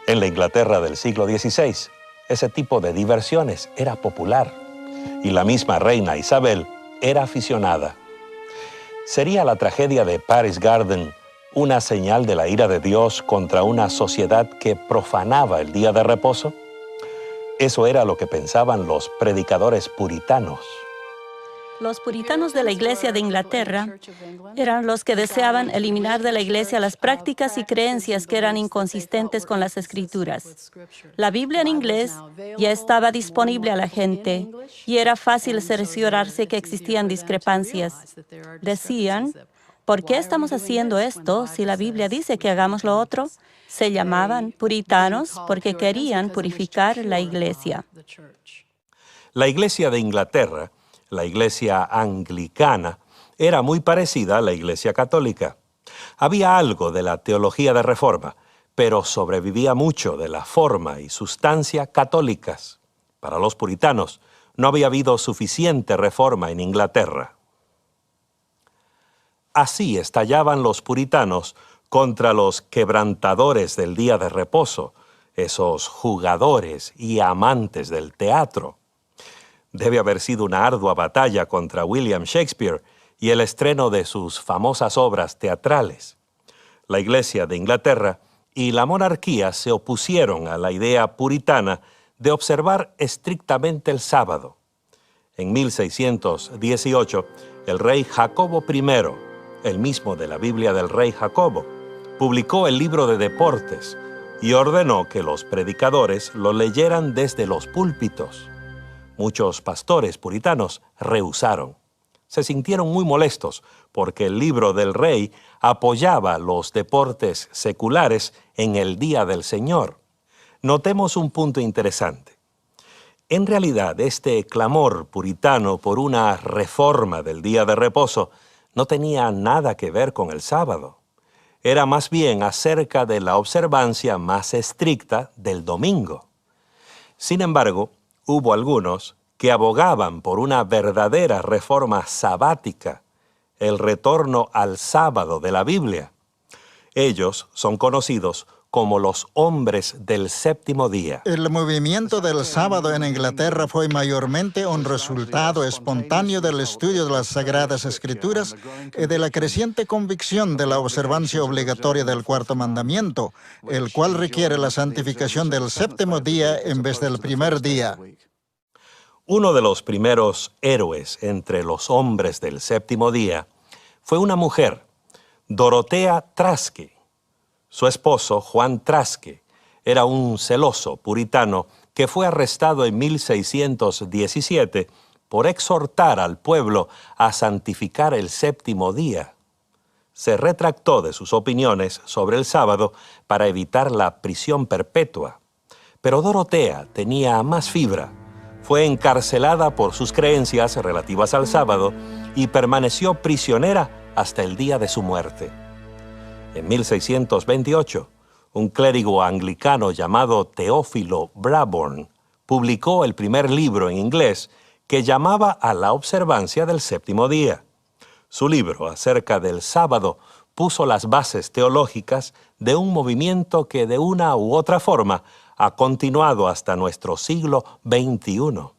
En la Inglaterra del siglo XVI, ese tipo de diversiones era popular y la misma reina Isabel era aficionada. ¿Sería la tragedia de Paris Garden una señal de la ira de Dios contra una sociedad que profanaba el día de reposo? Eso era lo que pensaban los predicadores puritanos. Los puritanos de la Iglesia de Inglaterra eran los que deseaban eliminar de la Iglesia las prácticas y creencias que eran inconsistentes con las Escrituras. La Biblia en inglés ya estaba disponible a la gente y era fácil cerciorarse que existían discrepancias. Decían, ¿por qué estamos haciendo esto si la Biblia dice que hagamos lo otro? Se llamaban puritanos porque querían purificar la Iglesia. La Iglesia de Inglaterra, la Iglesia anglicana, era muy parecida a la Iglesia católica. Había algo de la teología de reforma, pero sobrevivía mucho de la forma y sustancia católicas. Para los puritanos, no había habido suficiente reforma en Inglaterra. Así estallaban los puritanos contra los quebrantadores del día de reposo, esos jugadores y amantes del teatro. Debe haber sido una ardua batalla contra William Shakespeare y el estreno de sus famosas obras teatrales. La Iglesia de Inglaterra y la monarquía se opusieron a la idea puritana de observar estrictamente el sábado. En 1618, el rey Jacobo I, el mismo de la Biblia del rey Jacobo, publicó el libro de deportes y ordenó que los predicadores lo leyeran desde los púlpitos. Muchos pastores puritanos rehusaron. Se sintieron muy molestos porque el libro del rey apoyaba los deportes seculares en el día del Señor. Notemos un punto interesante. En realidad, este clamor puritano por una reforma del día de reposo no tenía nada que ver con el sábado. Era más bien acerca de la observancia más estricta del domingo. Sin embargo, hubo algunos que abogaban por una verdadera reforma sabática, el retorno al sábado de la Biblia. Ellos son conocidos como los hombres del séptimo día. El movimiento del sábado en Inglaterra fue mayormente un resultado espontáneo del estudio de las Sagradas Escrituras y de la creciente convicción de la observancia obligatoria del cuarto mandamiento, el cual requiere la santificación del séptimo día en vez del primer día. Uno de los primeros héroes entre los hombres del séptimo día fue una mujer, Dorotea Traske. Su esposo, Juan Traske, era un celoso puritano que fue arrestado en 1617 por exhortar al pueblo a santificar el séptimo día. Se retractó de sus opiniones sobre el sábado para evitar la prisión perpetua. Pero Dorotea tenía más fibra. Fue encarcelada por sus creencias relativas al sábado y permaneció prisionera hasta el día de su muerte. En 1628, un clérigo anglicano llamado Teófilo Brabourne publicó el primer libro en inglés que llamaba a la observancia del séptimo día. Su libro acerca del sábado puso las bases teológicas de un movimiento que de una u otra forma ha continuado hasta nuestro siglo XXI.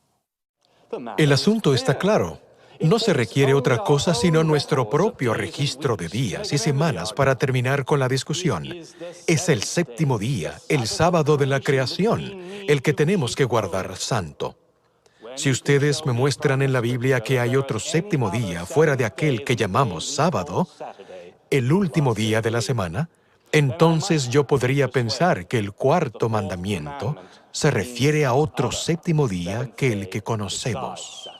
El asunto está claro. No se requiere otra cosa sino nuestro propio registro de días y semanas para terminar con la discusión. Es el séptimo día, el sábado de la creación, el que tenemos que guardar santo. Si ustedes me muestran en la Biblia que hay otro séptimo día fuera de aquel que llamamos sábado, el último día de la semana, entonces yo podría pensar que el cuarto mandamiento se refiere a otro séptimo día que el que conocemos.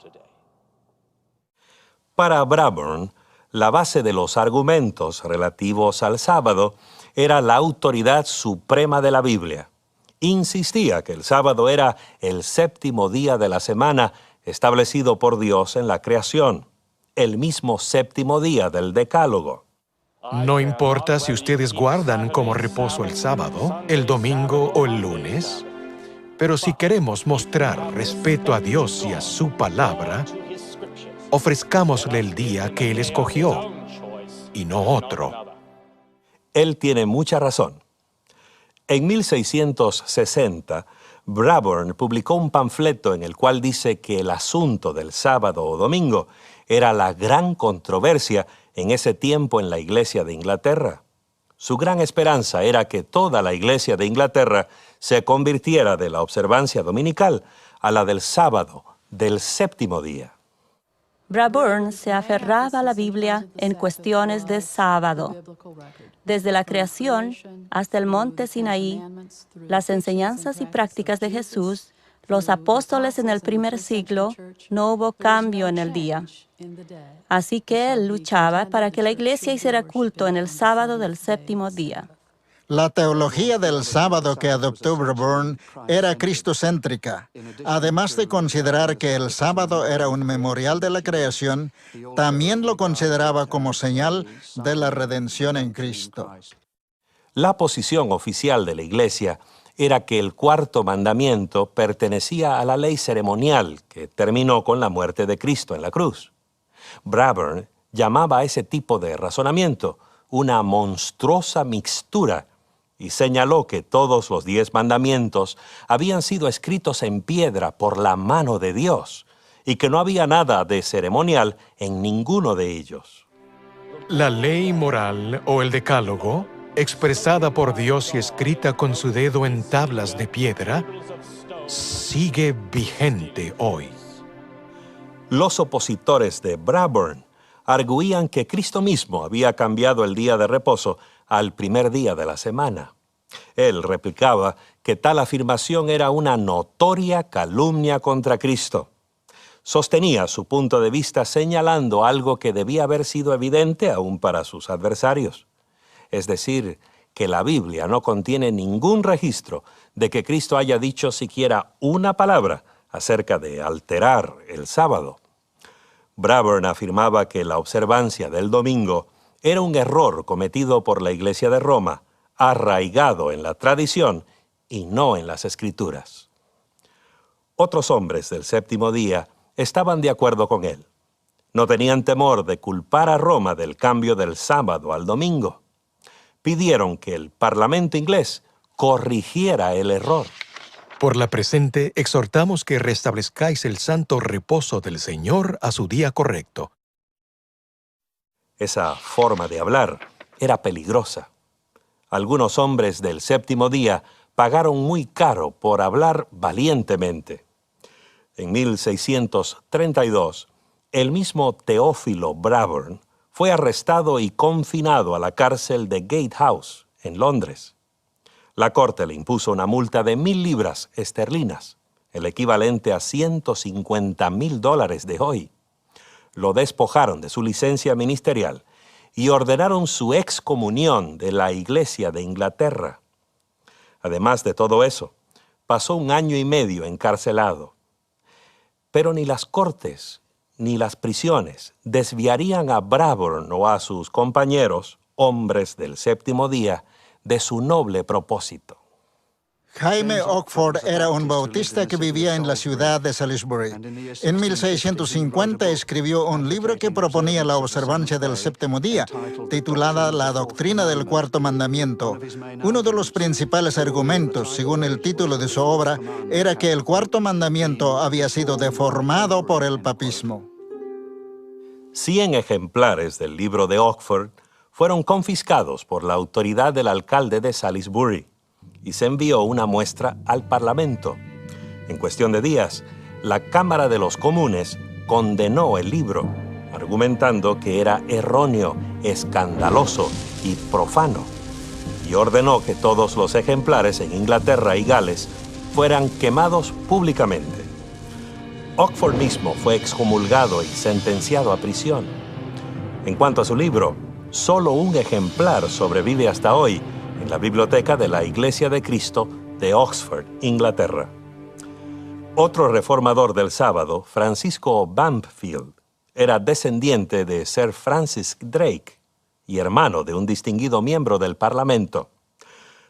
Para Brabourne, la base de los argumentos relativos al sábado era la autoridad suprema de la Biblia. Insistía que el sábado era el séptimo día de la semana establecido por Dios en la creación, el mismo séptimo día del Decálogo. No importa si ustedes guardan como reposo el sábado, el domingo o el lunes, pero si queremos mostrar respeto a Dios y a su palabra, ofrezcámosle el día que Él escogió y no otro. Él tiene mucha razón. En 1660, Brabourne publicó un panfleto en el cual dice que el asunto del sábado o domingo era la gran controversia en ese tiempo en la Iglesia de Inglaterra. Su gran esperanza era que toda la Iglesia de Inglaterra se convirtiera de la observancia dominical a la del sábado, del séptimo día. Brabourne se aferraba a la Biblia en cuestiones de sábado. Desde la creación hasta el monte Sinaí, las enseñanzas y prácticas de Jesús, los apóstoles en el primer siglo, no hubo cambio en el día. Así que él luchaba para que la iglesia hiciera culto en el sábado del séptimo día. La teología del sábado que adoptó Brabourne era cristocéntrica. Además de considerar que el sábado era un memorial de la creación, también lo consideraba como señal de la redención en Cristo. La posición oficial de la Iglesia era que el cuarto mandamiento pertenecía a la ley ceremonial que terminó con la muerte de Cristo en la cruz. Bradburn llamaba a ese tipo de razonamiento una monstruosa mixtura y señaló que todos los 10 mandamientos habían sido escritos en piedra por la mano de Dios y que no había nada de ceremonial en ninguno de ellos. La ley moral o el decálogo, expresada por Dios y escrita con su dedo en tablas de piedra, sigue vigente hoy. Los opositores de Bradburn arguían que Cristo mismo había cambiado el día de reposo al primer día de la semana. Él replicaba que tal afirmación era una notoria calumnia contra Cristo. Sostenía su punto de vista señalando algo que debía haber sido evidente aún para sus adversarios. Es decir, que la Biblia no contiene ningún registro de que Cristo haya dicho siquiera una palabra acerca de alterar el sábado. Bradburn afirmaba que la observancia del domingo era un error cometido por la Iglesia de Roma, arraigado en la tradición y no en las Escrituras. Otros hombres del séptimo día estaban de acuerdo con él. No tenían temor de culpar a Roma del cambio del sábado al domingo. Pidieron que el Parlamento inglés corrigiera el error. Por la presente, exhortamos que restablezcáis el santo reposo del Señor a su día correcto. Esa forma de hablar era peligrosa. Algunos hombres del séptimo día pagaron muy caro por hablar valientemente. En 1632, el mismo Teófilo Bradburn fue arrestado y confinado a la cárcel de Gatehouse, en Londres. La corte le impuso una multa de 1,000 libras esterlinas, el equivalente a $150,000 de hoy. Lo despojaron de su licencia ministerial y ordenaron su excomunión de la Iglesia de Inglaterra. Además de todo eso, pasó 1 año y medio encarcelado. Pero ni las cortes ni las prisiones desviarían a Bradburn o a sus compañeros, hombres del séptimo día, de su noble propósito. Jaime Oxford era un bautista que vivía en la ciudad de Salisbury. En 1650 escribió un libro que proponía la observancia del séptimo día, titulada La doctrina del cuarto mandamiento. Uno de los principales argumentos, según el título de su obra, era que el cuarto mandamiento había sido deformado por el papismo. 100 ejemplares del libro de Oxford fueron confiscados por la autoridad del alcalde de Salisbury y se envió una muestra al Parlamento. En cuestión de días, la Cámara de los Comunes condenó el libro, argumentando que era erróneo, escandaloso y profano, y ordenó que todos los ejemplares en Inglaterra y Gales fueran quemados públicamente. Oxford mismo fue excomulgado y sentenciado a prisión. En cuanto a su libro, solo un ejemplar sobrevive hasta hoy en la biblioteca de la Iglesia de Cristo de Oxford, Inglaterra. Otro reformador del sábado, Francisco Bampfield, era descendiente de Sir Francis Drake y hermano de un distinguido miembro del Parlamento.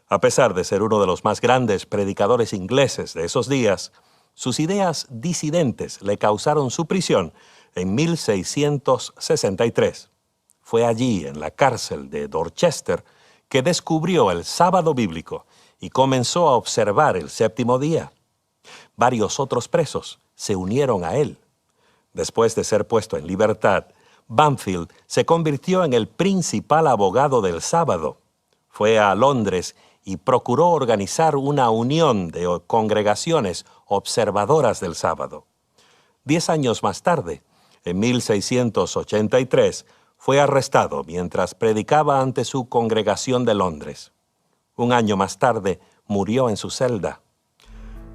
A pesar de ser uno de los más grandes predicadores ingleses de esos días, sus ideas disidentes le causaron su prisión en 1663. Fue allí, en la cárcel de Dorchester, que descubrió el sábado bíblico y comenzó a observar el séptimo día. Varios otros presos se unieron a él. Después de ser puesto en libertad, Bampfield se convirtió en el principal abogado del sábado. Fue a Londres y procuró organizar una unión de congregaciones observadoras del sábado. 10 años más tarde, en 1683, fue arrestado mientras predicaba ante su congregación de Londres. 1 año más tarde, murió en su celda.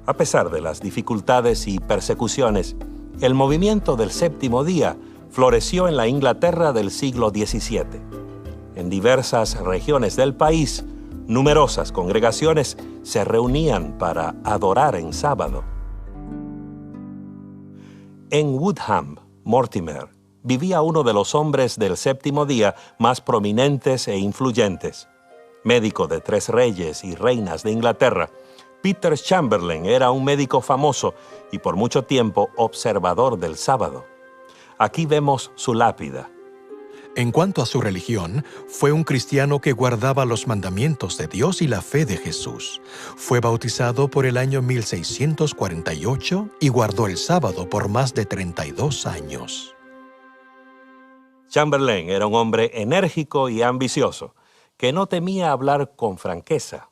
A pesar de las dificultades y persecuciones, el movimiento del séptimo día floreció en la Inglaterra del siglo XVII. En diversas regiones del país, numerosas congregaciones se reunían para adorar en sábado. En Woodham, Mortimer, vivía uno de los hombres del séptimo día más prominentes e influyentes. Médico de 3 reyes y reinas de Inglaterra, Peter Chamberlain era un médico famoso y por mucho tiempo observador del sábado. Aquí vemos su lápida. En cuanto a su religión, fue un cristiano que guardaba los mandamientos de Dios y la fe de Jesús. Fue bautizado por el año 1648 y guardó el sábado por más de 32 años. Chamberlain era un hombre enérgico y ambicioso, que no temía hablar con franqueza.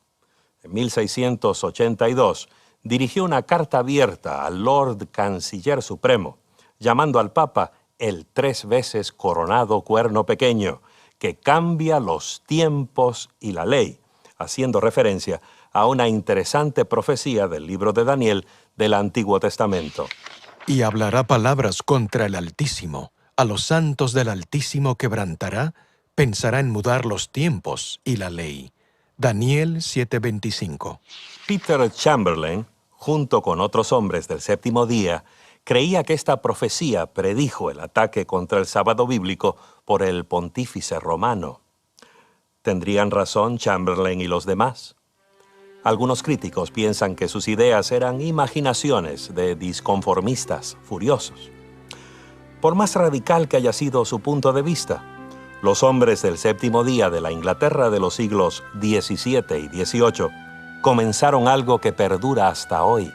En 1682 dirigió una carta abierta al Lord Canciller Supremo, llamando al Papa el 3 veces coronado cuerno pequeño, que cambia los tiempos y la ley, haciendo referencia a una interesante profecía del libro de Daniel del Antiguo Testamento. Y hablará palabras contra el Altísimo. A los santos del Altísimo quebrantará, pensará en mudar los tiempos y la ley. Daniel 7:25. Peter Chamberlain, junto con otros hombres del séptimo día, creía que esta profecía predijo el ataque contra el sábado bíblico por el pontífice romano. ¿Tendrían razón Chamberlain y los demás? Algunos críticos piensan que sus ideas eran imaginaciones de disconformistas furiosos. Por más radical que haya sido su punto de vista, los hombres del séptimo día de la Inglaterra de los siglos XVII y XVIII comenzaron algo que perdura hasta hoy.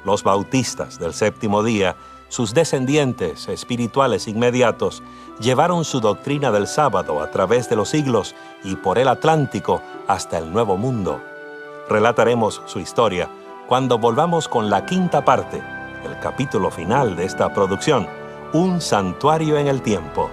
Los bautistas del séptimo día, sus descendientes espirituales inmediatos, llevaron su doctrina del sábado a través de los siglos y por el Atlántico hasta el Nuevo Mundo. Relataremos su historia cuando volvamos con la quinta parte, el capítulo final de esta producción, Un santuario en el tiempo.